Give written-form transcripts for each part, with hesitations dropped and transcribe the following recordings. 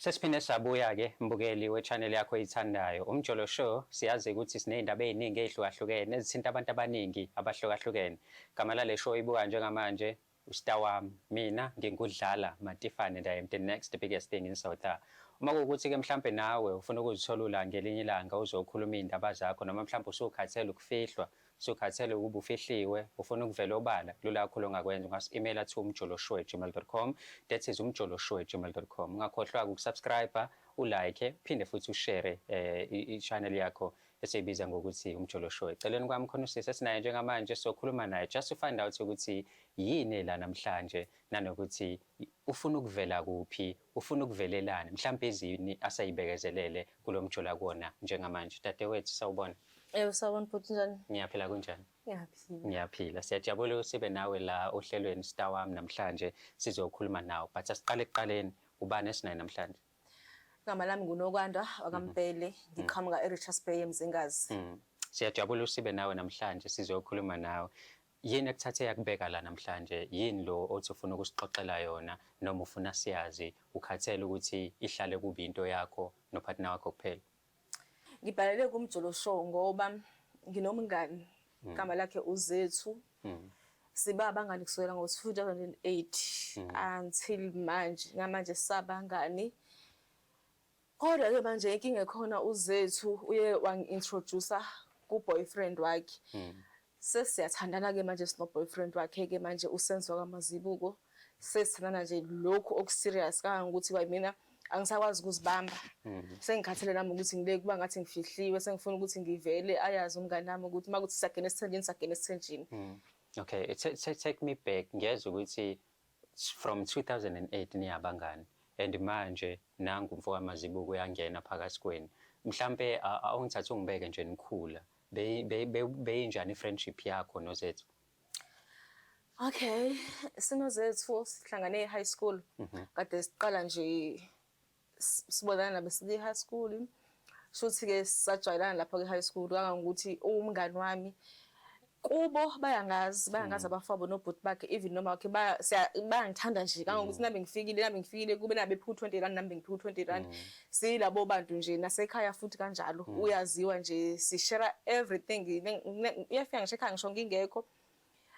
Sesiphinde sabuya-ke mbukeli we-channel yakho oyithandayo Umjolo Show. Siyazi ukuthi siney'ndaba ey'ningi ey'hlukahlukene ezithinta abantu abaningi abahlukahlukene. Gama lale show ibuka njengamanje ustar wami mina ngingudlala Matifane and I am the next biggest thing in South Africa. Uma kuwukuthi-ke mhlampe nawe ufuna ukuzithola ngelinye ilanga uzokhuluma iy'ndaba zakho noma mhlampe usukhathele ukufihlwa usukhathele ukuba ufihliwe ufuna ukuvela obala lula kakhulu ongakwenza ungasi-emaila to umjoloshow@gmail.com. That is umjoloshow@gmail.com. Ungakhohlwa ukusubscribe ulike phinde futhi ushare i-channel yakho esiyibiza ngokuthi Umjolo Show. Eceleni kwami khona usisi esinaye njengamanje sokhuluma naye just to find out ukuthi yini la namhlanje nanokuthi ufuna ukuvela kuphi ufuna ukuvelelana mhlawumbe izini asayibekezelele kulomjola kuona njengamanje. Dadewethu sawubona. Sawubona futhi njani? Ngiyaphila kunjani? Ngiyaphila. Ngiyaphila. Siyajabula ukuthi sibe nawe la ohlelweni star wami namhlanje sizokhuluma nawe. But asiqale ekuqaleni ubani esinaye namhlanje? Igama lami nguNokwanda wakaMpele, ngiqhamuka eRichards Bay eMzingazi. Siyajabula usibe nawe namhlanje sizokhuluma nawe. Yini ekuthathe yakubeka la namhlanje? Yini lo othi ufuna ukusixoxela yona noma ufuna siyazi ukhathele ukuthi ihlale kuba into yakho nopartner wakho kuphela? Ngibhalele kuMjolo Show ngoba nginomngani igama lakhe uZethu. Siba abangani kusukela ngo-2008 until manje sabangani. Kodwa ke manje inkinga ekhona uZethu uye wangi-introducer ku-boyfriend wakhe. Sesiyathandana ke manje sino boyfriend wakhe ke manje uSenzo kaMazibuko. Sesithandana nje lokhu okuserious kangangokuthi mina angisakwazi ukuzibamba. Sengikhathele nami ukuthi ngile kuba ngathi ngifihliwe sengifuna ukuthi ngivele ayazi umngani nami ukuthi makuthi sagena esithenjini. Okay, take me back. Ngiyezwa ukuthi from 2008 niyabangani and manje nangu umfo kaMazibuko uyangena phakathi kwenu. Mhlambe awungithathe ungibeke nje nikhula. Beyinjani friendship yakho noZethu? Okay, sinoZethu sihlangane e-high school. Kade siqala nje sibonana besile high school. Shuthi ke sajwayelana lapha ke-high school kangangokuthi umngani wami kubo bayangazi abafabo nobhuti bakhe even noma wakhe bayangithanda nje kangangokuthi nami ngifikile kube nabe phu 20 rand nami ngiphu 20 rand. Silabo bantu nje nasekhaya futhi kanjalo uyaziwa nje si-share everything. Iyafika ngisho ekhaya ngisho ngingekho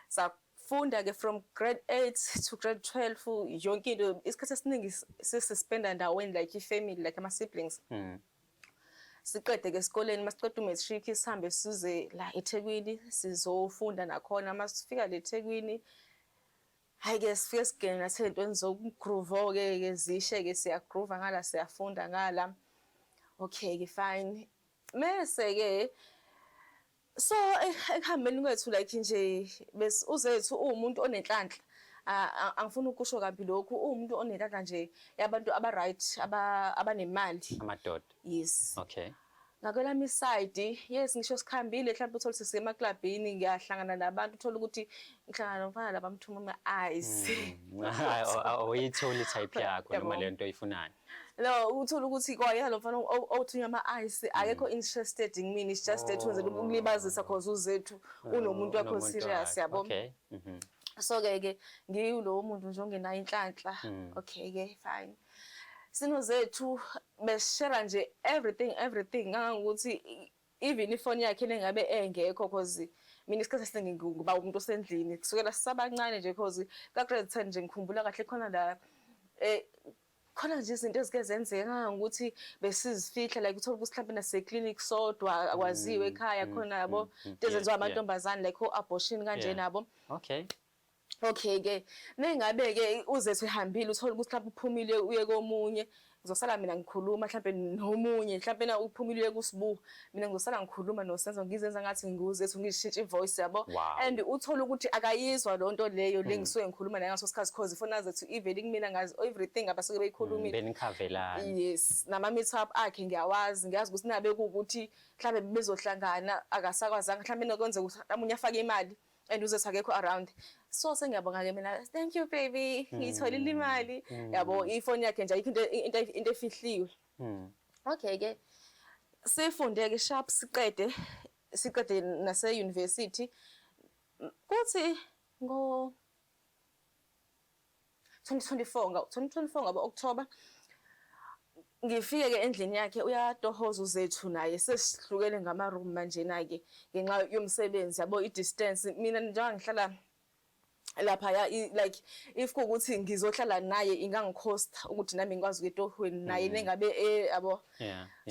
safunda ke from grade 8 to grade 12 yonke into isikhathi esiningi sisispenda ndaweni like i-family like ama siblings. Siqede ke esikoleni masiqeda umatric sihambe size la eThekwini sizofunda nakhona masifika le eThekwini hayi ke sifike sigene nasentweni zokugroove ke zishe ke siyagroove ngala siyafunda ngala. Okay ke fine mase ke so ehambeni kwethu like nje bese uZethu umuntu onenhlanhla. Angifuni ukusho kabi lokhu umuntu onenhlanhla nje yabantu aba right abanemali amadoda. Yes. Okay. Ngakwelami side yes ngisho sikhambile mhlawumbe uthola ukuthi sisema clubini ngiyahlangana nabantu uthola ukuthi ngihlangana nomfana labamthuma ama-ice. Awuyitholi type yakho noma lento oyifunayo. No uthola ukuthi kwaya lo mfana othunya ama-ice akekho interested ngimini it's just that wenzela ukulibazisa cause uZethu unomuntu wakho serious yabo. Okay. So ke ngiyilo muntu nje ongenayo inhlanhla. Okay ke fine. SinoZethu beshare nje everything ngangokuthi even ifoni yakhe nengabe engekho cause mina isikhathi esiningi ngiba umuntu osendlini kusukela sisabancane nje cause ka grade 10 nje ngikhumbula kahle khona la khona nje izinto ezike zenzeka ngangokuthi besizifihla like uthola ukuthi mhlawumbe nase-clinic sodwa akwaziwe ekhaya khona yabo into ezenziwa amantombazane like o-abortion kanje nabo. Okay ke nengabe ke uZethu ehambile uthola ukuthi lapho uphumile uye komunye ngizosala mina ngikhuluma mhlawumbe nomunye mhlawumbe na uphumile uye kuSibu mina ngizosala ngikhuluma noSenzo ngizenza ngathi nguZethu ngishintsha ivoice yabo. And uthola ukuthi akayizwa lonto leyo lengisuke ngikhuluma naye ngaso sikhathi cause ifona Zethu iveli kumina ngazi everything abasuke beyikhulumile. Benikhavelana. Yes nama meet up akhe ngiyawazi ukuthi nabe kuukuthi mhlawumbe bezohlangana akasakwazanga mhlawumbe nokwenza ukuthi amunye afake imali and uZethu akekho around. So sengiyabonga ke mina thank you baby ngitholile imali yabo ifoni yakhe nje ayikho into efihliwe. Okay ke sifunde ke sharp siqede nase university kuthi ngo 2024 ngabo October ngifike-ke endlini yakhe uyatohoza uzethu naye sesihlukene ngama-room manjena-ke ngenxa yomsebenzi yabo i-distance mina njengoba ngihlala laphaya like if kuwukuthi ngizohlala naye ingangikhosta ukuthi nami ngikwazi ukuya etohweni naye nengabe yabo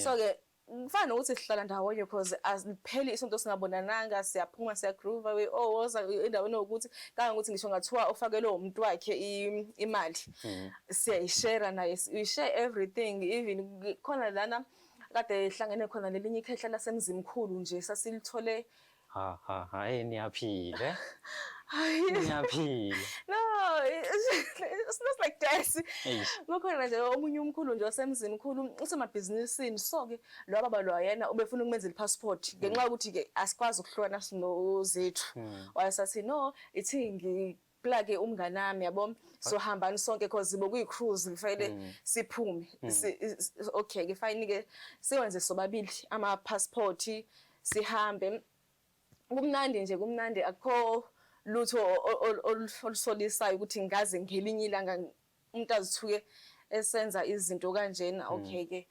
so-ke kufana nokuthi sihlala ndawonye because asipheli isonto singabonananga siyaphuma siyagroova woza endaweni yokuthi kangangokuthi ngisho ngathiwa ufakelwe umuntu wakhe imali siyayishare naye we share everything even khona lana kade hlangene khona lelinye ikhehla lasemzimkhulu nje sasilithole niyaphile niyaphile no it's not like that ngokhona nje omunye umkhulu nje wasemzimkhulu usemabhizinisini so-ke lo baba lo yena ubefuna ukumenzela i-passport ngenxa yokuthi ke asikwazi ukuhlukana sinozethu wayesathi no ithi ngiplage umngane wami yabo so hambani sonke because bokuyi-cruise kufanele siphume okay ke fine ke siwenze sobabili ama-passport sihambe kumnandi nje kumnandi akho lutho olusolisayo ukuthi ngaze ngelinye ilanga umuntu azithuke esenza izinto kanjena okay ke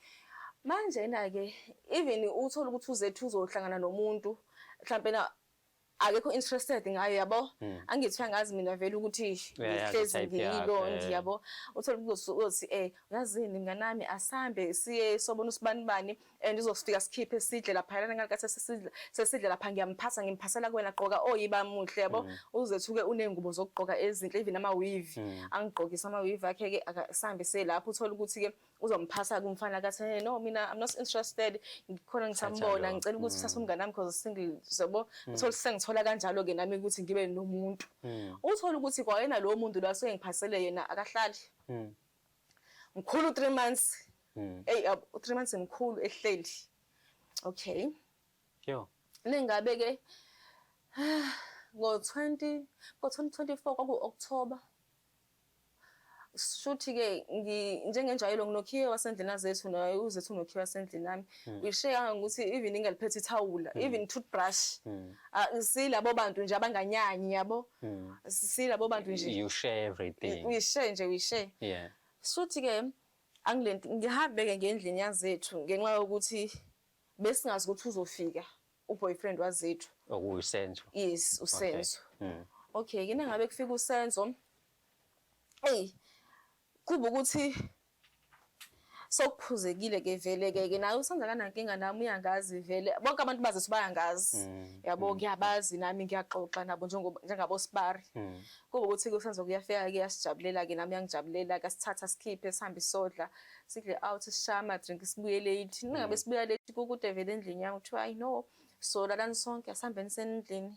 manje na-ke even uthola ukuthi uzethu uzohlangana nomuntu mhlawumbe na akekho interested ngayo yabo angithi angazi mina vele ukuthi ngihlezi ngiyilo ndiyabo uthola ukuthi uyazini mnganami asambe siye sobona usibanibani and izofika sikhiphe sidle lapha yana ngakathi sesidle lapha ngimphasela kuwena gqoka oyiba muhle yabo uzethuke unengubo zokugqoka ezinhle even ama-weave angigqokisa ama-weave akhe ke akasambe selapho uthola ukuthi ke uzomphasa kumfana kathi no mina I'm not interested ngikhona ngisambona ngicela ukuthi uthathe umngane wami because single sobo uthola sengithola kanjalo ke nami ukuthi ngibe nomuntu uthola ukuthi kwayena lo muntu lo asengiphasele yena akahlali mkhulu 3 months 3 months mkhulu ehleli okay nengabe ke ngo-2024 kwaku-October shuthi ke njengenjayelo nginokhiye wasendlini zethu naye uzethu unokhiye wasendlini nami uyishaya ngokuthi even ingaliphethe ithawula even toothbrush silabo bantu nje abanganyanyi yabo silabo bantu nje you share everything we share shuthi ke angilenti ngihambe ke ngendlini yazethu ngenxa yokuthi besingazi ukuthi uzofika uboyfriend wazethu okuyisenzo yes usenzo okay kina ngabe kufika usenzo kuba ukuthi sokuphuzekile ke vele ke naye usenza kanankinga nami uyangazi vele bonke abantu bazethu bayangazi yabo ngiyabazi nami ngiyaxoxa nabo njengabo sibari kuba ukuthi kusenza kuyafika ke yasijabulela ke nami yangijabulela ke sithatha sikhiphe sihambe isodla sidle out sishama drink sibuye late ningabe sibuya late kukude vele endlini yami kuthiwa I know so lalani sonke asihambeni sendlini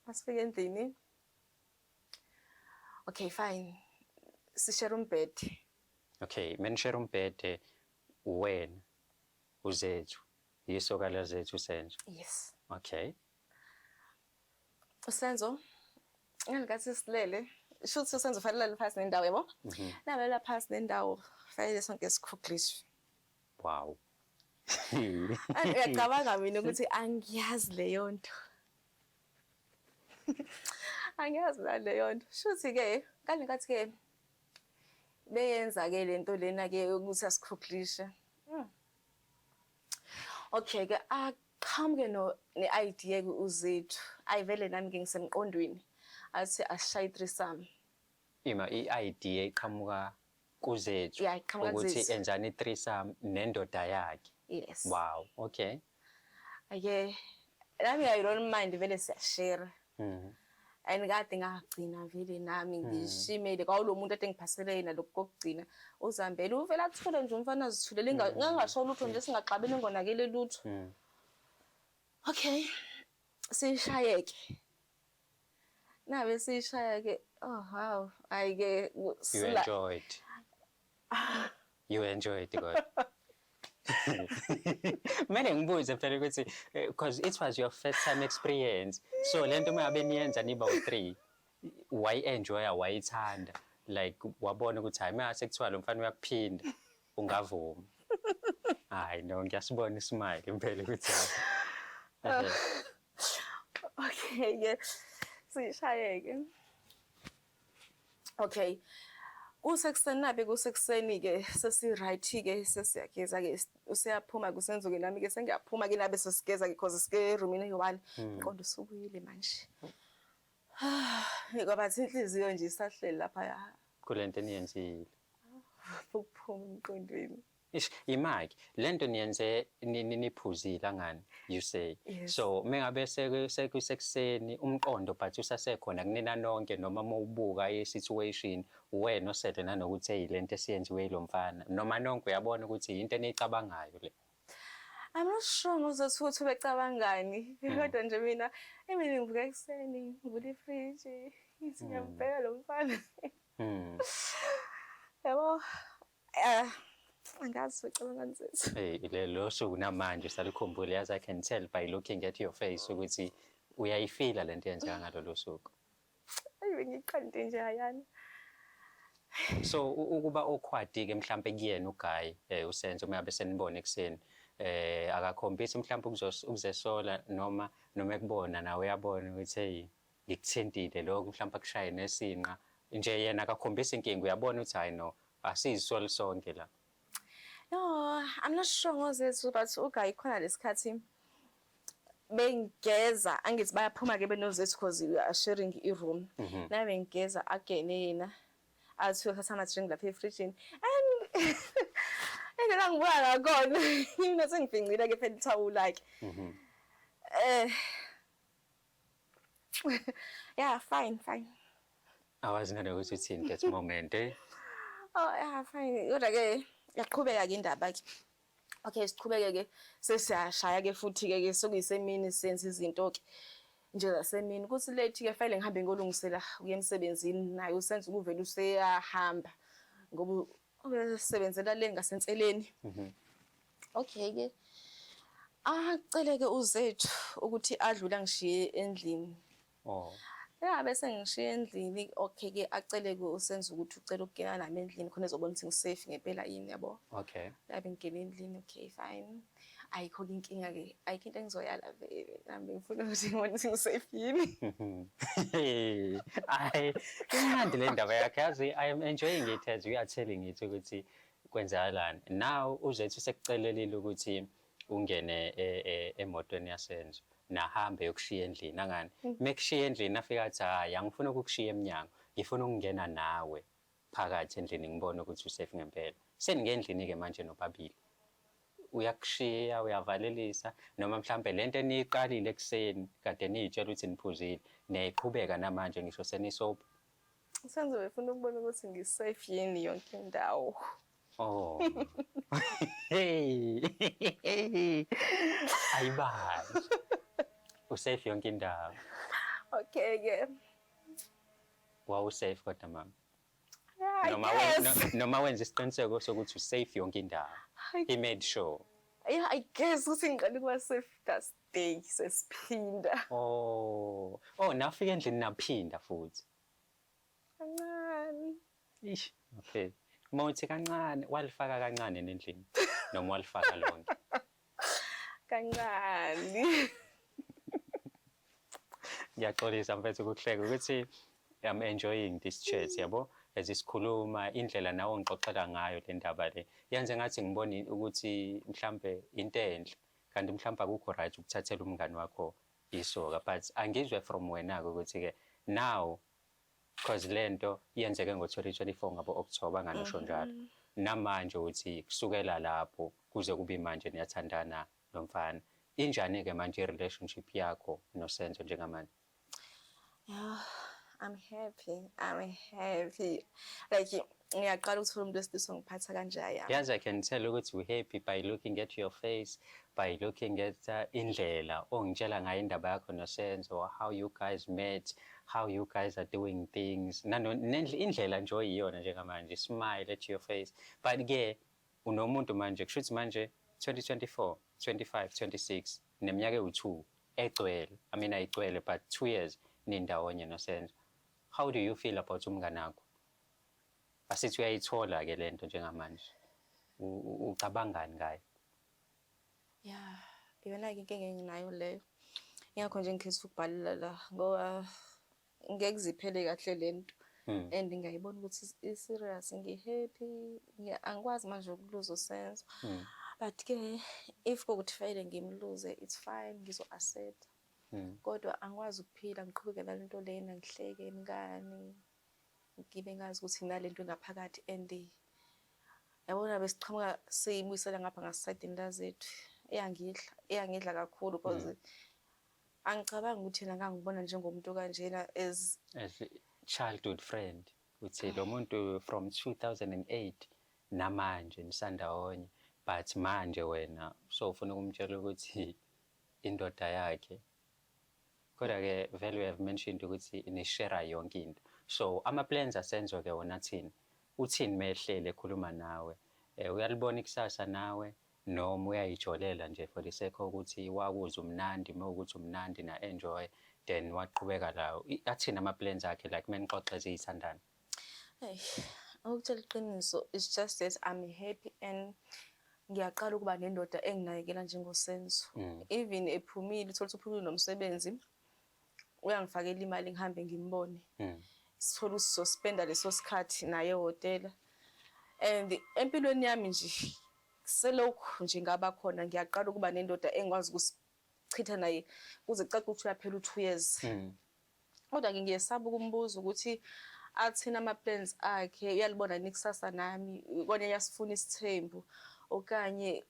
asifike endlini okay fine sishare umbhede okay menishare umbhede wena uzethu yisoka lazethu usenzo yes okay usenzo ngalikathi silele shuthi usenzo fanele phasi nendawo yabo nabela phasi nendawo fanele sonke sikhoklishwe wow uyacabanga mina ukuthi angiyazi leyo nto angiyazi leyo nto shuthi ke kanikathi ke beyenza ke lento lena ke ukuthi asikhoklishe okay ke aqhamuke ne-idea uzethu ayivele nami ke ngisemqondweni athi asishaye threesome i-idea iqhamuka kuzethu ukuthi enzani threesome nendoda yakhe yes wow okay ake nami I don't mind vele siyashare and kade ngagcina vele nami ngishimele kwalo muntu ade ngiphasele yena lokugcina uzambele uvela athule nje umfana azithulele ngangasho lutho nje singaxabene ngonakele lutho okay sishayeke nabe sishayeke oh wow ayike you enjoyed God Manje ngibuze phela ukuthi because it was your first time experience so lento mabe niyenza niba u3 why enjoy why ithanda like wabona ukuthi hayi mase kuthiwa lo mfana uyakuphinda ungavuma hayi no ngiyasibona ismile impela ukuthi okay yeah sishayeke okay Kusekuseni nabe kusekuseni-ke sesi-right-ke sesiyageza-ke useyaphuma-ke usenzuke nami-ke sengiyaphuma-ke nabe sesigeza-ke cause sike erumini eyi-1 umqondo usubuyile manje. Kwabathi inhliziyo nje isahleli laphaya. Kulento eniyenzile. Ukuphuma emqondweni. Ish, imaki lento niyenze niphuzile angani you say. Yes. So mengabe sekusekuseni umqondo but usasekhona kunina nonke noma mawubuka i-situation wena osethe nanokuthi eyilento esiyenziwe yilomfana noma nonke uyabona ukuthi into enicabangayo le. I'm not sure ngozethu ukuthi becabangani. Kodwa nje mina ngivuka ekuseni ngivula ifriji ngithi ngiyambheka lo mfana. Yabo angazi becabanga nzethu. Hey lelo suku namanje salikhumbula as I can tell by looking at your face ukuthi uyayifila lento yenzeka ngalolu suku. Ayi ngiqande nje hayana. So ukuba awkward ke mhlambe kuyena uGuy usenze uma yabe senibona ekseni akakhombisi mhlambe ukuzesola noma ekubona nawe uyabona ukuthi hey ngikuthintile lokho mhlambe akushaye nesinqa nje yena akakhombisa inkinga uyabona ukuthi hayi no asizisoli sonke la. No, I'm not sure ngozethu but uGuy khona lesikhathi bengeza angithi bayaphuma ke benozethu cause we are sharing i-room. Na bengeza again yena athi ukhatha ama-drink lapha efrijini and engena ngibuka ngakona mina sengifincile ke phela ithawula-ke. Yeah, fine. Awazi nanokuthi uthini that moment Oh yeah, fine. Kodwa-ke yaqhubeka-ke indaba-ke. Okay, siqhubeke-ke sesiyashaya-ke futhi-ke sekuyisemini senza izinto-ke nje zasemini. Kuthi late-ke fanele ngihambe ngiyolungisela ukuya emsebenzini naye usenza ukuvela useyahamba ngoba ubesebenzela le ngasenseleni. Okay-ke acele-ke uzethu ukuthi adlule angishiye endlini. Oh. Yeah, bese ngishiya endlini. Okay-ke acele-ke usenza ukuthi ucela ukungena nami endlini khona ezobona ukuthi ngisafe ngempela yini yabo. Okay. Yabe ngingena endlini. Okay, fine. Ayikho inkinga-ke ayikho into engizoyala vele nami ngifuna ukuthi ngibone ukuthi ngisafe yini. Ay imnandi le ndaba yakhe yazi I am enjoying it as you are telling it ukuthi kwenzakalani. Now uzethu sekucelelile ukuthi ungene emotweni yasenzo nahambe yokushiya endlini angani mekushiya endlini afika athi hayi angifuna ukukushiya eminyango ngifuna ukungena nawe phakathi endlini ngibone ukuthi usafe ngempela seningendlini ke manje nobabili uyakushiya uyavalelisa noma mhlambe lento eniyiqalile ekseni kade niyitshela ukuthi niphuzile neyiqhubeka namanje ngisho senisopa. Senzo befuna ukubona ukuthi ngisafe yini yonke indawo. Oh. Hey. Ayibazi. Usafe yonke indawo. Okay-ke. Wawusafe kodwa mama. Yeah, noma wenza isiqiniseko sokuthi usafe yonke indawo. He made sure. Yeah, I guess ukuthi ngiqale kuba safe that day sesiphinda. Oh, nafika endlini naphinda futhi. Kancane. Ish, okay. Mawuthi kancane walifaka kancane nendlini noma walifaka lonke. Kancane. Ngiyaxolisa mfethu ukuhleka ukuthi I'm enjoying this chat yabo ezisikhuluma indlela nawe ngixoxela ngayo le ndaba le yenze ngathi ngibone ukuthi mhlambe into enhle kanti mhlambe akukho right ukuthathela umngani wakho isoka but angizwe from wena ukuthi ke now because lento yenzeke ngo-2024 ngabo October nganisho njalo namanje uthi kusukela lapho kuze kube manje niyathandana nomfana injani ke manje relationship yakho noSenzo njengamanje? Yeah, I'm happy. Like ngiyaqala ukuthola umuntu wesilisa ngiphatha kanjaya. Yes, I can tell ukuthi we happy by looking at your face, by looking at indlela ongitshela ngayo indaba yakho noSenzo, how you guys met, how you guys are doing things. Indlela nje oyiyona njengamanje, smile at your face. But ke unomuntu manje kushuthi manje 2024, 25, 26 neminyaka ewu2 egcwele. I mean ayigcwele but 2 years nindawonye noSenzo. How do you feel about umngane wakho? Asithi uyayithola ke lento njengamanje. Ucabangani ngayo? Yeah, iyona inkinga enginayo leyo. Ingakho nje ngikhetha ukubhalela la ngoba ngeke ziphele kahle lento. and ngiyayibona ukuthi i-serious ngi-happy angikwazi manje ukuluza uSenzo. But-ke if kuwukuthi fanele ngimluze it's fine ngizo-accept. Kodwa angikwazi ukuphila ngiqhubeke nale nto lena ngihleke ngani ngibe ngazi ukuthi nginalento ngaphakathi and yabona besiqhamuka siyibuyisela ngapha ngasayidini lazethu iyangidla kakhulu because angicabangi ukuthi yena ngangibona njengomuntu kanjena as a childhood friend. Uthi lo muntu from 2008 namanje nisandawonye, but manje wena so ufuna ukumtshela ukuthi indoda yakhe. Kodwa-ke vele we have mentioned ukuthi nishare yonke into. So ama-plans asenzo-ke wona thini? Uthini mehlele ekhuluma nawe? Uyalibona ikusasa nawe noma uyayijolela nje for the sake ukuthi wakuza umnandi mawukuthi umnandi na-enjoy then waqhubeka lawo? Athini ama-plans akhe like menixoxe eziyithandana? Ukutshela iqiniso it's just that I'm happy and ngiyaqala ukuba nendoda enginakekela njengoSenzo. Even ephumile uthola ukuthi uphumile nomsebenzi uyangifakela imali ngihambe ngimbone. Sithola usizospenda leso sikhathi naye ehotela. And empilweni yami nje selokhu nje ngaba khona ngiyaqala ukuba nendoda engikwazi ukusichitha naye kuze kucace ukuthi uyaphela u2 years. Kodwa ngiyesaba ukumbuza ukuthi athina ama-plans akhe uyalibona nikusasa nami kone yasifuna isithembu okanye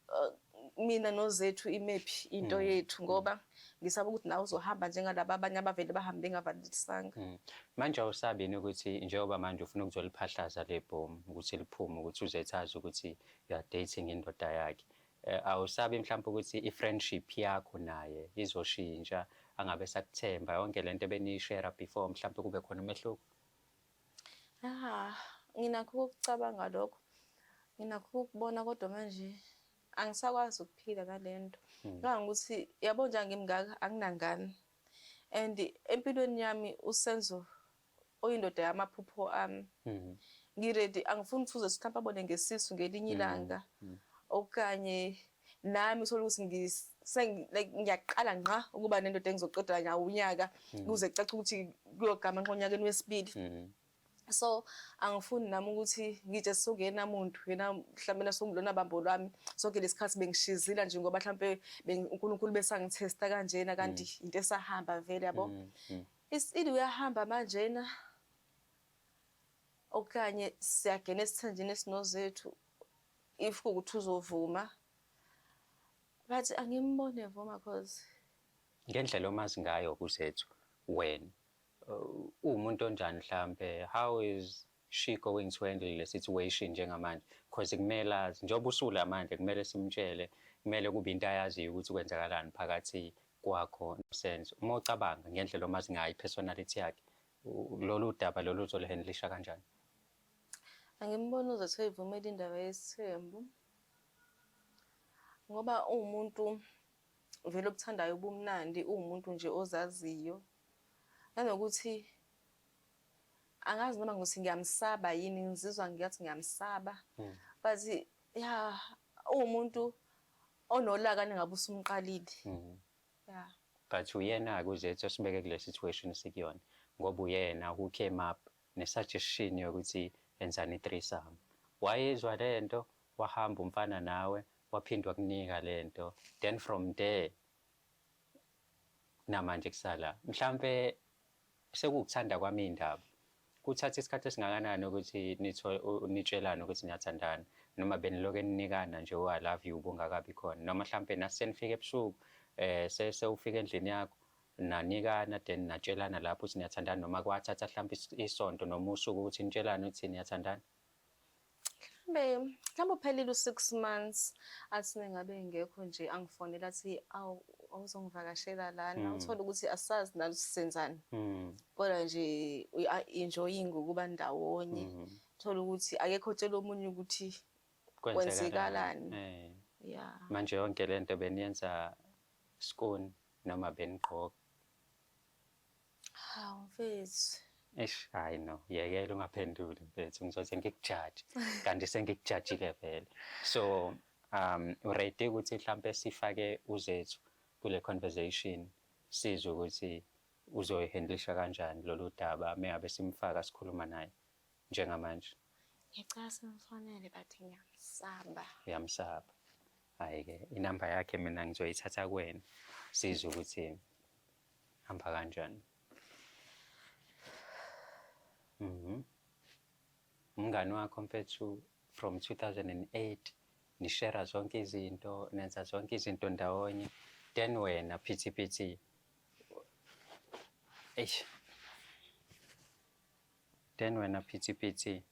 mina nozethu imephi into yethu ngoba ngisaba ukuthi nawe uzohamba njengalaba abanye abavele bahambe ngavalisanga. Manje awusabini ukuthi njengoba manje ufuna ukuzoliphahlaza le bhomu ukuthi liphume ukuthi uzethazi ukuthi you are dating indoda yakhe, awusabi mhlawumbe ukuthi i-friendship yakho naye izoshintsha angabe sakuthemba yonke lento ebeniyishare before mhlawumbe kube khona umehluko? Nginakho ukucabanga lokho, nginakho ukubona kodwa manje angisakwazi ukuphila ngalento. Kangokuthi yabo nje ngimngaka anginangani and empilweni yami uSenzo oyindoda yamaphupho ami. Ngiready angifuni ukuthi uze mhlawumbe abone ngesisu ngelinye ilanga okanye nami uthola ukuthi ngiyaqala ngqa ukuba nendoda engizoqeda nyawo unyaka kuze kucace ukuthi kuyogama nqa onyakeni wesibili. So angifuni nami ukuthi ngitshe sokuyena muntu yena mhlawumbe nasongilona bambo lwami sonke lesikhathi bengishizila nje ngoba mhlawumbe uNkulunkulu besangithesta kanjena kanti into esahamba vele yabo. Isidi uyahamba manjena okanye siyagena esithanjeni esinozethu if kuwukuthi uzovuma. But angimbone vuma because ngendlela omazi ngayo kuzethu wena umuntu onjani mhlambe, how is she going to handle the situation njengamanje? Because kumele azi njengoba usula manje kumele simtshele, kumele kube into ayaziyo ukuthi kwenzakalani phakathi kwakho noSenzo. Uma ucabanga ngendlela omazi ngayo ipersonality yakhe lolu daba lolu uzolihandlisha kanjani? Angimbona uzethu evumela indaba yesithembu ngoba umuntu vele okuthandayo ubumnandi umuntu nje ozaziyo. Nanokuthi angazi noma ngokuthi ngiyamsaba yini ngizizwa ngiyathi ngiyamsaba but umuntu onolaka ningabe usumqalile. But uyena kuzethu sibeke kule situation sikuyona ngoba uyena who came up ne-suggestion yokuthi enzani i-threesome. Wayezwa lento wahamba umfana nawe waphindwa kunika lento then from there namanje kusala mhlambe sekukuthanda kwami indaba kuthatha isikhathi esingakanani ukuthi nitshelane ukuthi niyathandana noma beniloke ninikana nje I love you bungakabi khona noma mhlambe nasenifika ebusuku sewufika endlini yakho nanikana then natshelana lapho ukuthi niyathandana noma kwathatha mhlambe isonto noma usuku ukuthi nitshelane ukuthi niyathandana? Mhlambe uphelile u6 months athi ngabe ngekho nje angifonela athi awuzongivakashela lana uthola ukuthi asazi nalo sisenzani kodwa nje we are enjoying ukuba ndawonye. Uthola ukuthi akekho tshela omunye ukuthi kwenzekalani. Manje yonke lento beniyenza skoni noma beniqhoka? Mfethu hayi no yekela ungaphenduli mfethu ngizothi ngikujaji kanti sengikujajile vele. So ready ukuthi mhlambe sifake uzethu kule conversation sizwe ukuthi uzoyihandlisha kanjani lolu daba meyabe simfaka sikhuluma naye njengamanje? Ngicela simfonele but ngiyamsaba. Uyamsaba. Hhayi-ke inamba yakhe mina ngizoyithatha kuwena sizwe ukuthi hamba kanjani. Umngani wakho mfethu from 2008 nishera zonke izinto, nenza zonke izinto ndawonye, then wena phithi eish, then wena phithi.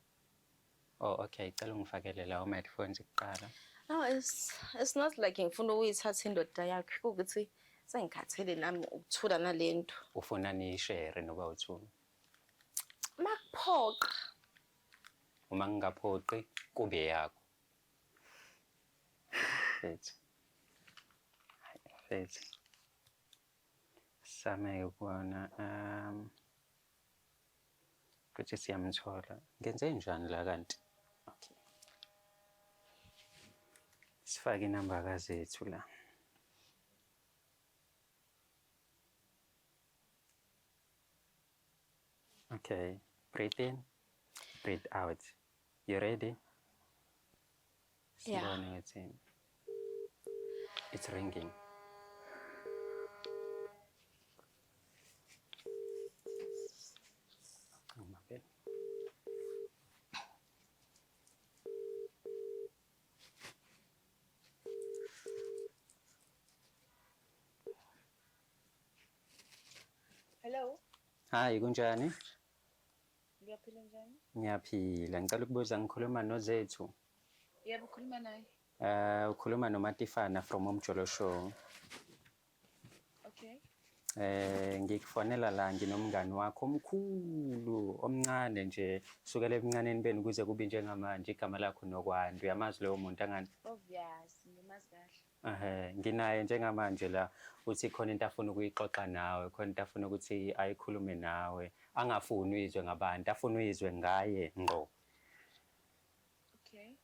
Oh okay, cela ungifakele lawo ma-headphones kuqala. No, it's not like ngifuna ukuyithatha indoda yakhe ukuthi sengikhathele nami ukuthula nalento. Ufuna niyishere noba uthuni? Makuphoqa. Uma ngingaphoqi kube yakho. Fethi. Fethi. Same ukubona ukuthi siyamthola. Ngenze njani la kanti? Okay. Sifake inamba kazethu la. Okay, breathe in, breathe out. You ready? Yeah. Sibone ukuthi it's ringing. Hello, Hi, kunjani? ngiyaphila njani? Ngiyaphila. Ngicela ukubuza ngikhuluma noZethu. Yebo, ukhuluma naye. Ukhuluma noMatifana from Umjolo Show. Okay. Ngikufonela la nginomngani wakho omkhulu omncane nje sukela ebuncaneni beni kuze kube njengamanje igama lakho Nokwanda. Uyamazi leyo muntu angani? Obvious, ngimazi kahle. Nginaye njengamanje la uthi khona into afuna ukuyixoxa nawe, khona into afuna ukuthi ayikhulume nawe, angafuni uyizwe ngabantu, afuna uyizwe ngaye ngqo. Okay.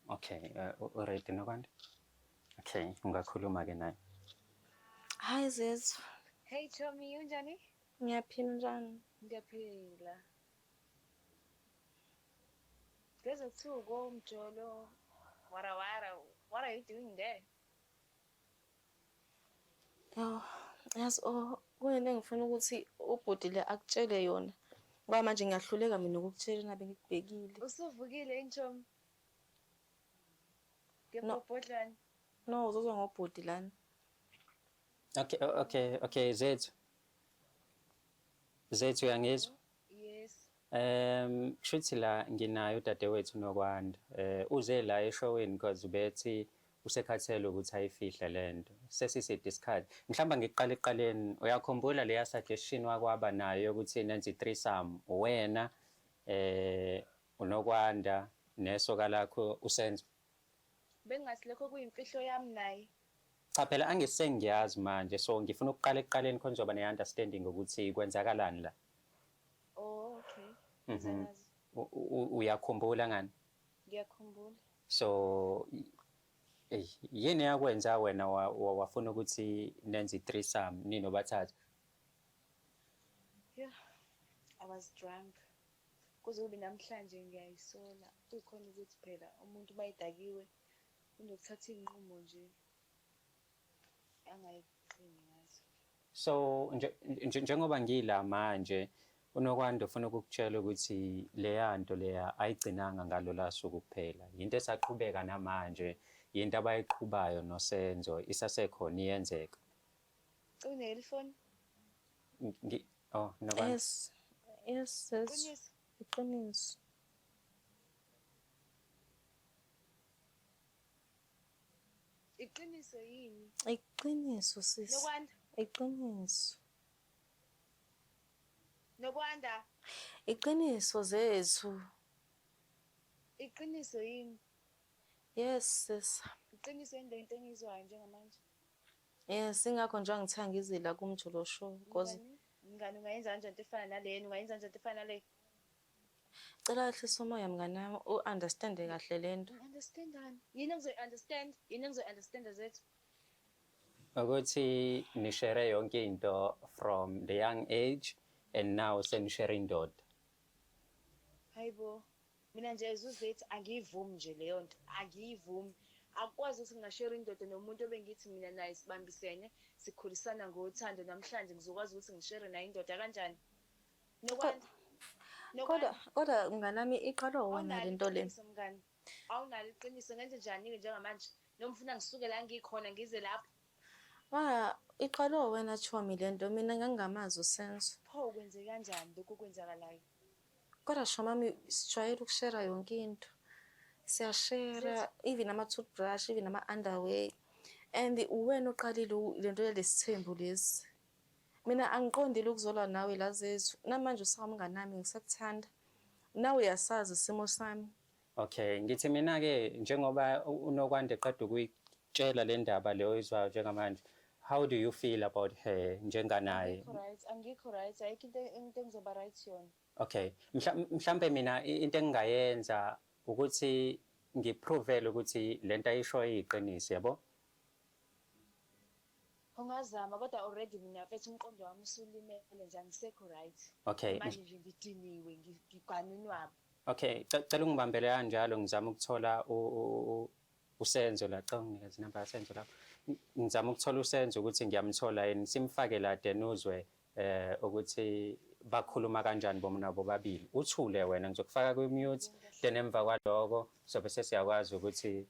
Okay, already Nokwanda? Okay, ungakhuluma ke naye. Hi Zethu. Hey Chomi, unjani? Ngiyaphila njani? Ngiyaphila. There's a two go Umjolo. Wara. What are you doing there? Yo, yes, kuyini engifuna ukuthi ubhodile akutshele yona. Ngoba manje ngiyahluleka mina ukukutshela nabe ngikubhekile. Usuvukile inchomi? No. Ngiyabhodlana. No, uzozwa ngobhodi lana. Okay, Zethu. Zethu uyangizwa? Yes. Kushuthi la nginayo udadewethu Nokwanda. Uze la eshoweni because ubethi usekhathele ukuthi ayifihle lento. Sesiside isikhathi. Mhlawumbe ngiqala eqaleni uyakhumbula leya suggestion wakwaba nayo ukuthi nenze i-threesome wena uNokwanda nesoka lakho usenzo. Bengathi lokho kuyimfihlo yami naye. Cha phela angisengiyazi manje so ngifuna ukuqala eqaleni khona ngizoba ne-understanding ukuthi kwenzakalani la. Oh, okay. Uyakhumbula ngani? Ngiyakhumbula. So yini yakwenza wena wafuna ukuthi nenze i-threesome nini bathathu? Yeah. I was drunk. Kuze kube namhlanje ngiyayisola. Kukhona ukuthi phela umuntu mayidakiwe unokuthatha inqumo nje. Angayiqini ngazo. So njengoba ngila manje uNokwanda ufuna ukukutshela ukuthi leya nto leya ayigcinanga ngalo la suku kuphela. Into esaqhubeka namanje, into abayiqhubayo noSenzo isasekhona iyenzeka. Une-phone? Nokwanda. Yes, sis. Iqiniso. Iqiniso yini? Iqiniso sis. Nokwanda? Iqiniso. Nokwanda? Iqiniso Zethu. Iqiniso yini? Yes sis. Iqiniso yini lento engizwayo njengamanje? Yes, ingakho nje angithanga izila kuMjolo Show because Ngani ungayenza kanjani into efana nalena? Ungayenza kanjani into efana nale? cela kahle umoya mngani wami u-understande kahle lento. Understandani? Yini engizoyi-understand? Yini engizoyi-understanda Zethu? ukuthi nishare yonke into from the young age and now senishare indoda. Hayibo, mina nje uZethu angiyivumi nje leyo nto, angiyivumi. Akwazi ukuthi ngingashare indoda nomuntu obengithi mina naye sibambisene, sikhulisana ngothando, namhlanje ngizokwazi ukuthi ngishare naye indoda kanjani? Nokwanda. Kodwa mnganami iqala wena le nto le. Mngani. Awunalo iqiniso, ngenze njani-ke njengamanje? Noma ufuna ngisuke la ngikhona ngize lapho? Iqala wena Chomi le nto, mina ngangingamazi uSenzo. Pho kwenze kanjani lokhu okwenzakalayo? Kodwa Shomami sijwayele ukushare yonke into. Siyashare even ama-toothbrush, even ama-underwear. And uwena oqalile le nto yalesithembu lesi. Mina angiqondile ukuzolwa nawe la Zethu. Namanje usawumngani nami ngisakuthanda. Nawe uyasazi isimo sami. Okay, ngithi mina-ke njengoba uNokwanda eqeda ukuyitshela le ndaba leyo oyizwayo njengamanje, how do you feel about her njenganaye? Angikho right, ayikho into engizoba right yona. Okay, mhlambe mina into engingayenza ukuthi ngipruvele ukuthi le nto ayishoyo iyiqiniso, yabo? Ungazama kodwa already mina mfethu umqondo wami usulimele nje angisekho right. Okay. Manje nje ngidiniwe, ngigwanunwabo. Okay, cela ungibambele kanjalo ngizama ukuthola uSenzo la, xa unginikeza inamba yaSenzo lapho. Ngizama ukuthola uSenzo ukuthi ngiyamthola yini, simfake la denuzwe ukuthi bakhuluma kanjani bomna bobabili. Uthule wena, ngizokufaka ku-mute, then emva kwaloko sobe sesiyakwazi ukuthi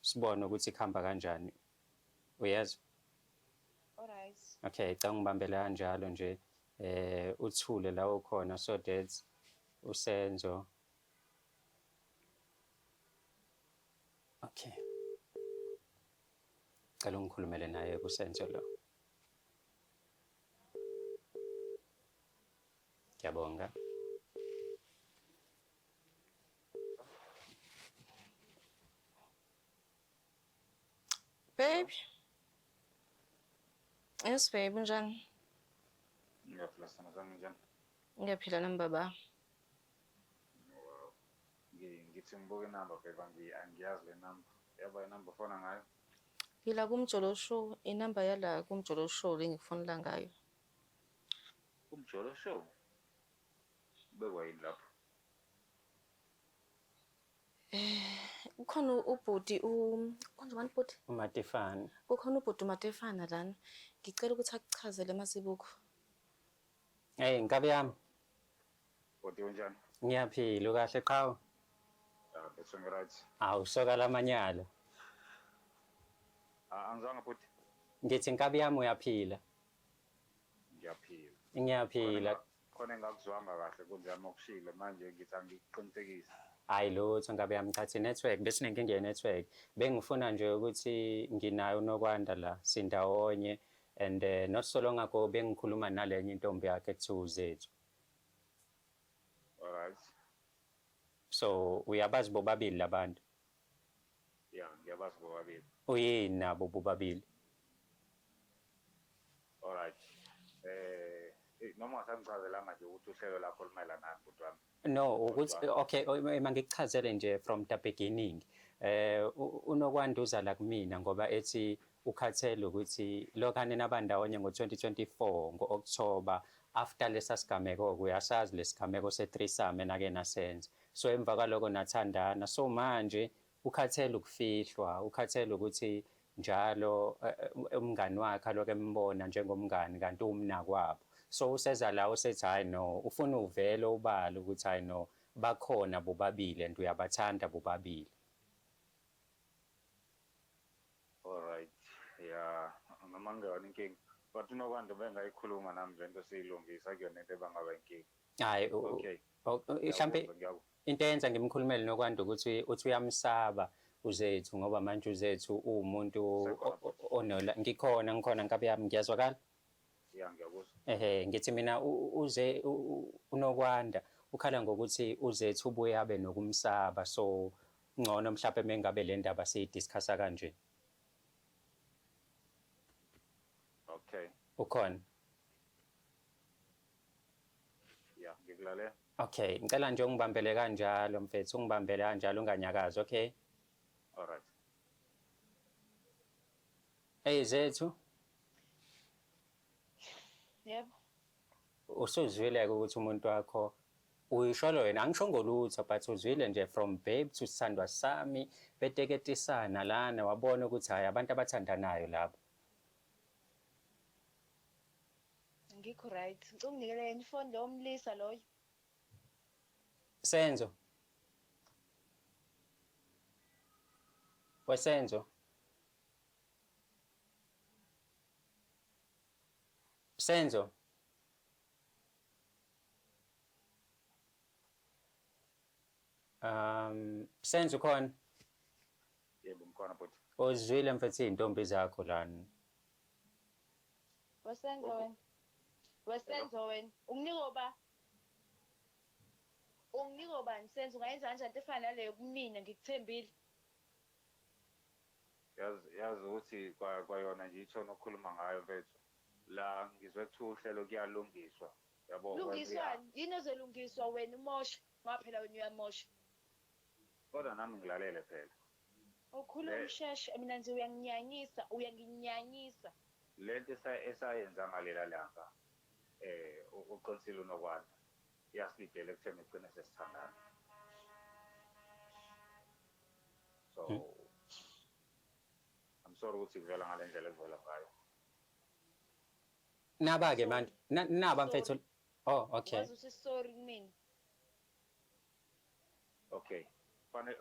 sibone ukuthi kuhamba kanjani. Uyezwa? Alright. Okay, cha ngibambele kanjalo nje uthule la ukhona so that uSenzo. Okay. Cela ungikhulumele naye kuSenzo lo. Ngiyabonga. Babe. Yes babe, njani? Ngiyaphila sana kanjani? Ngiyaphila nami baba. Ngithi ngibuke inamba bheka angiyazi le namba. Yaba inamba ufona ngayo? Ngila kumjolo show, inamba yala kumjolo show engikufonela ngayo. Kumjolo show. Bekwa yini lapho? Ukhona ubhodi konje manje ubhodi? uMatifana. Kukhona ubhodi uMatifana lana. Ngicela ukuthi akuchazele masibuko. Hey, Nkabi yami. Bodi unjani? Ngiyaphila, ukahle qhawe? Bese ngiright. Awusokala amanyalo. Angizange bodi. Ngithi Nkabi yami uyaphila? Ngiyaphila. Ngiyaphila. Khona engakuzwanga kahle kunjani okushile manje ngithi angiqinisekise. Hayi lutho Nkabi yami, chathi network bese nenkinga ye-network. Bengifuna nje ukuthi nginayo uNokwanda la sindawonye and not so long ago bengikhuluma nalenye intombi yakhe ekuthiwa uZethu. Alright. So uyabazi bobabili labantu? Yeah, ngiyabazi bobabili. Uyini nabo bobabili? Alright. Noma ungasangichazelanga nje ukuthi uhlelo lakho lumayelana nani bhuti wami. No, ukuthi okay, mangikuchazele nje from the beginning. UNokwanda uza la kumina ngoba ethi ukhathele ukuthi lokhane nabandawonye ngo-2024 ngo-October after lesa sigameko uyasazi lesigameko se-threesome enake nasenza. So emva kwaloko nathandana. So manje ukhathele ukufihlwa, ukhathele ukuthi njalo umngani wakhe aloke embona njengomngani kanti umnakwabo. So useza la usethi hayi no, ufuna uvele ubala ukuthi hayi no, bakhona bobabili and uyabathanda bobabili. Alright. Yeah, noma ngeyona inkinga. But uNokwanda bengayikhuluma nami le nto siyilungisa kuyona into ebangaba inkinga. Hayi Okay. mhlambe into eyenza ngimkhulumele Nokwanda ukuthi uyamsaba uZethu ngoba manje uZethu umuntu onola. Ngikhona Nkabi yami, ngiyazwakala? Yeah, ngiyakuzwa. Ngithi mina uNokwanda ukhala ngokuthi uZethu ubuye abe nokumsaba, so ngcono mhlawumbe mengabe le ndaba siyidiscussa kanje. Okay. Ukhona? Yeah, ngikulalela. Okay, ngicela nje ungibambele kanjalo mfethu, ungibambele kanjalo unganyakazi, okay? Alright. ezethu Yebo. usuzwile ukuthi umuntu wakho uyisholo wena angisho ngolutho but uzwile nje from babe to sithandwa sami beteketisana lana wabona ukuthi hayi abantu abathandanayo labo. Ngikho right. Ngicela unginikele yena ifoni lo mlisa loyo. Senzo. Wesenzo. Senzo. Senzo khona. Yebo mkhona bhuti. Uzwile mfethu intombi zakho lana. Wesenzo wena. Wesenzo wena. Unginika ubani senzo ungayenza kanjani into efana naleyo kumina ngikuthembile. Yazi ukuthi kwayona nje ithona okukhuluma ngayo mfethu. La ngizwe kuthiwa uhlelo kuyalungiswa. Yabo. Lungiswani? Yini ozolungiswa wena umosha? Ngaphela wena uyamosha. Kodwa nami ngilalele phela. Ukhuluma usheshe mina nje uyanginyanyisa. Lento esayenza ngalela langa uqinisile unokwanda yasidela ekutheni igcine sesithandana. So I'm sorry ukuthi kuvela ngale ndlela ekuvela ngayo. Naba ke manje naba mfethu. Oh okay. Wazi uthi sorry kumina. Okay.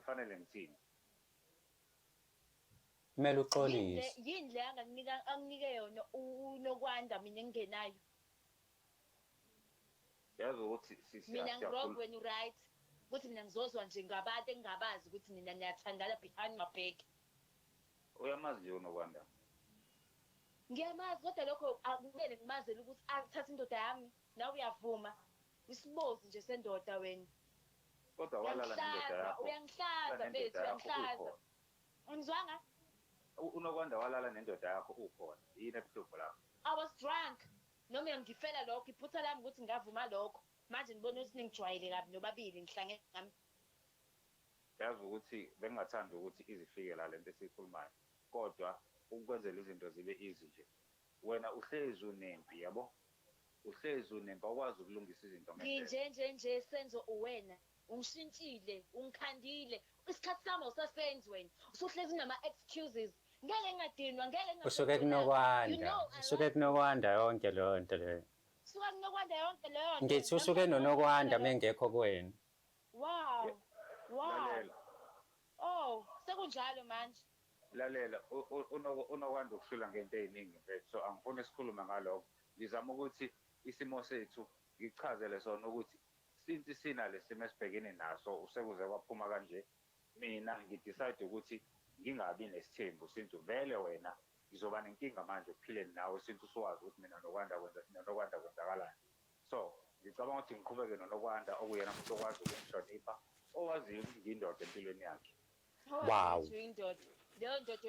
Fanele ngithini? Kumele uxolise. Yini le anginike yona unokwanda mina engenayo. Yazi ukuthi Mina ngirong when you right. Ukuthi mina ngizozwa nje ngabantu engingabazi ukuthi nina niyathandana behind my back. Uyamazi nje unokwanda. Ngiyamazi kodwa lokho akumele ngimazele ukuthi akuthatha indoda yami nawe uyavuma. Isibozi nje sendoda wena. Kodwa walala nendoda yakho. Uyangihlaza bethu uyangihlaza. Ungizwanga? Unokwanda walala nendoda yakho ukhona. Yini ebuhlungu lapho? I was drunk. Noma ngifela lokho iphutha lami ukuthi ngavuma lokho. Manje ngibona ukuthi ningijwayele kabi nobabili ngihlange ngami. Yazi ukuthi bengingathanda ukuthi izifike la lento esikhulumayo. Kodwa ukwenzela izinto zibe easy nje. Wena uhlezi unempi yabo? Uhlezi unempi awukwazi ukulungisa izinto ngendlela. Nje senzo uwena. Ungishintshile, ungikhandile. Isikhathi sami usasenzi wena. Usuhlezi nama excuses. Ngeke ngadinwa, ngeke ngadinwa. Usuke kunokwanda. Usuke kunokwanda yonke leyo nto leyo. Usuke kunokwanda yonke leyo nto. Ngithi usuke nonokwanda mengekho kuwena. Wow. Lalela. Oh, sekunjalo manje. Lalela unokwanda ukuhlula ngento eziningi mfethu. So angifuni isikhuluma ngalokho. Ngizama ukuthi isimo sethu ngichazele sona ukuthi since sina lesimo esibhekene naso usekuze kwaphuma kanje mina ngidecide ukuthi ngingabi nesithembu since vele wena ngizoba nenkinga manje ukuphileni nawe since usuwazi ukuthi mina nokwanda kwenzakalani. So ngicabanga ukuthi ngiqhubeke nokwanda okuyena umuntu okwazi ukungihlonipha owaziyo ukuthi ngiyindoda empilweni yakhe. Wow. Leyo ndoda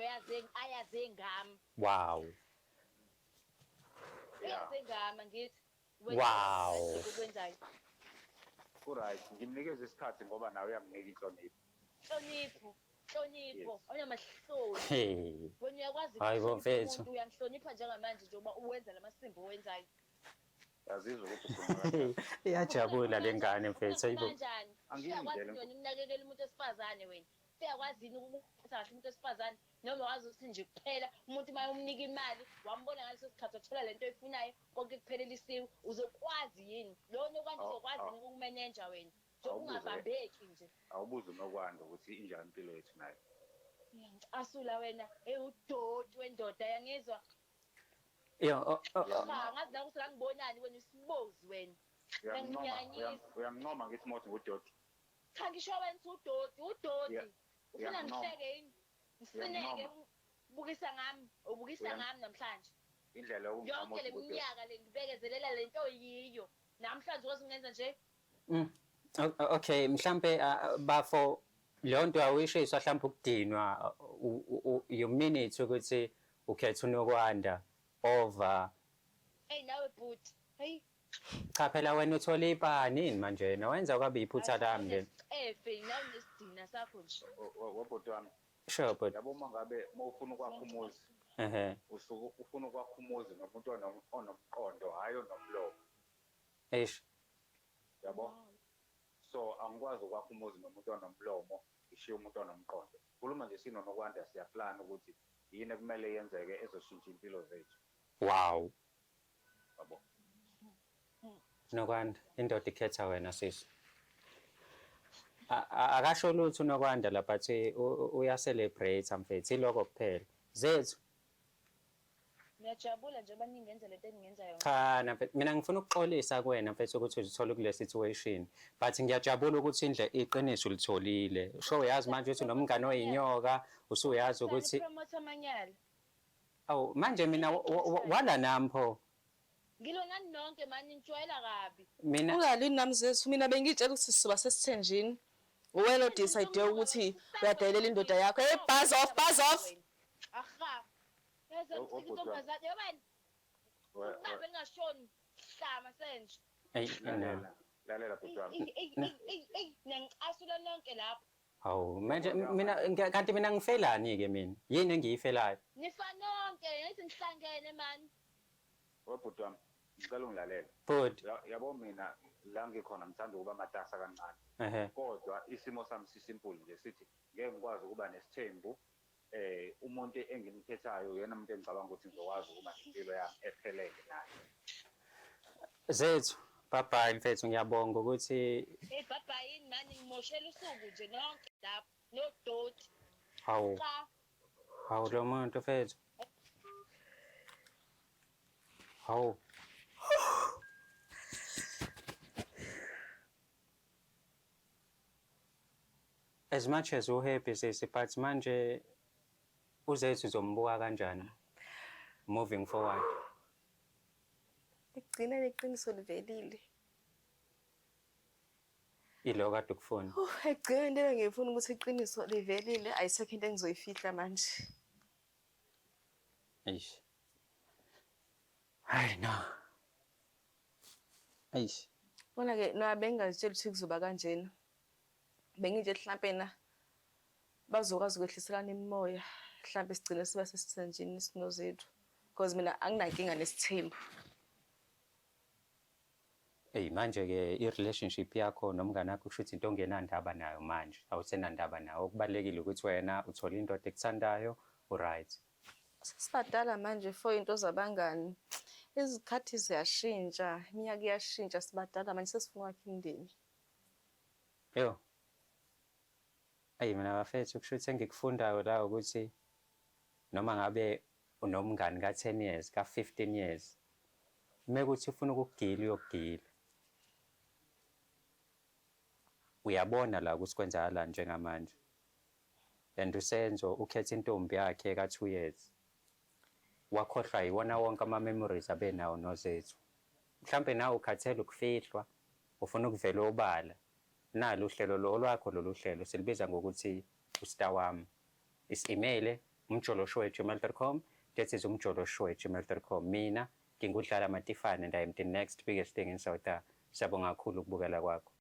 ayaze ngami. Wow. Ayaze ngami ngithi. Wow. Ukwenzayo. Right, ngimnikeza isikhathi ngoba nawe uyanginika inhlonipho. Hlonipho. Awunamahloni. Hey. Wena uyakwazi mfethu. Uyangihlonipha njengamanje njengoba uwenza lamasimbo owenzayo. Yazizwa ukuthi ukhuluma. Iyajabula lengane mfethu ayibo. Kanjani? Uyakwazi wena ukunakekela umuntu wesifazane wena. Uyakwazi yini ukuphatha kahle umuntu wesifazane noma wazi ukuthi nje kuphela umuntu uma umnika imali wambona ngaleso sikhathi wathola lento oyifunayo konke kuphelelisiwe uzokwazi yini lona okwanje uzokwazi ukukumeneja wena ungabambeki nje awubuze unokwanda ukuthi injani impilo yethu nayo asula wena udoti wendoda yangizwa ngazi la ukuthi ngibonani wena isibozi wena uyanginqoma ngithi mothi ngudoti cha ngisho wena udoti ufuna ngihleke yini ngisineke ubukisa ngami namhlanje indlela yonke le minyaka le ngibekezelela lento yiyo namhlanje ukwazi ungenza nje okay mhlambe bafo leyo nto awuyishiswa mhlawumbe ukudinwa you mean it ukuthi ukhetha unokwanda over nawe bhuti hey cha phela wena uthola ipani manje wenza kwabe iphutha lami le nawe nesidina sakho nje wabhoti wami sure but yabo uma ngabe ufuna ukwakha umuzi usuke ufuna ukwakha umuzi nomuntu onomqondo hhayi onomlomo eish yabo. So angikwazi ukwakha umuzi nomuntu onomlomo ngishiye umuntu onomqondo. Khuluma nje sinonokwanda siyaplana ukuthi yini ekumele yenzeke ezoshintsha impilo zethu wow yabo. Nokwanda indoda ikhetha wena sisi. Akasho lutho uNokwanda lapha athi uyacelebrate mfethu iloko kuphela. Zethu Ngiyajabula nje baningi ngenze lento engingenza yona. cha mfethu mina ngifuna ukuxolisa kuwena mfethu ukuthi uzithole kule situation but ngiyajabula ukuthi iqiniso ulitholile. Usho uyazi manje ukuthi nomngane oyinyoka usuyazi ukuthi Promote amanyala. awu manje mina wala nampho Ngilo nani nonke manje nitshwayela kabi. mina Ungalini nami zethu mina bengitshela ukuthi sizoba sesithenjini. Wena decide ukuthi uyadayilela indoda yakho. Hey buzz off. Aha. Yazi ukuthi intombazane yobani. Ngabe ngashoni hlama senje. Lalela bhuti wami. Nangicasula lonke lapho. awu manje mina kanti mina ngifelani ke mina yini engiyifelayo Nifanonke ngithi nihlangene mani. Bhuti wami ngicela ungilalela. but Yabo mina la ngikhona ngithanda ukuba matasa kancane. Kodwa isimo sami sisimpulu nje sithi ngeke ngikwazi ukuba nesithembu umuntu engimkhethayo yena umuntu engicabanga ukuthi ngizokwazi ukuba impilo yami ephelele naye. Zethu bye mfethu ngiyabonga ukuthi Hey baba yini mani ngimoshela usuku nje nonke lapho no doti. hawu Cha. hawu lo muntu mfethu hawu as much as uhappy sisi but manje uzethu uzombuka kanjani moving forward Igcina leqiniso livelile. ilo kade ukufuna Egcina into engifuna ukuthi iqiniso livelile ayisekho into engizoyifihla manje. eish hayi no eish Bona ke na bengazitshela ukuthi kuzoba kanjena. Bengithe mhlambe na bazokwazi ukwehliselana imimoya. Mhlambe sigcine siba sesithenjini sinozethu. Because mina anginankinga nesithembu. Hey manje ke i-relationship yakho nomngane wakho kusho ukuthi into ongenandaba nayo manje awusenandaba nayo okubalekile ukuthi wena uthola indoda ekuthandayo right Sibadala manje for into zabangani. Izikhathi ziyashintsha, iminyaka iyashintsha sibadala manje sesifuna ukwakha indeni. yo ayi mina bafethu kusho ukuthi engikufundayo la ukuthi noma ngabe unomngane ka-10 years ka-15 years mekuthi ufuna ukugila uyogila uyabona la ukuthi kwenzakalani njengamanje and usenzo ukhetha intombi yakhe ka2 years wakhohlwa yiwona wonke ama-memories abenawo nozethu mhlampe nawe ukhathele ukufihlwa ufuna ukuvela obala nalo uhlelo lo lwakho lolu hlelo silibiza ngokuthi ustar wami isi-email umjoloshow@gmail.com that is umjoloshow@gmail.com mina ngingudlala Matifane and I am the next biggest thing in South Africa. Siyabonga kakhulu ukubukela kwakho.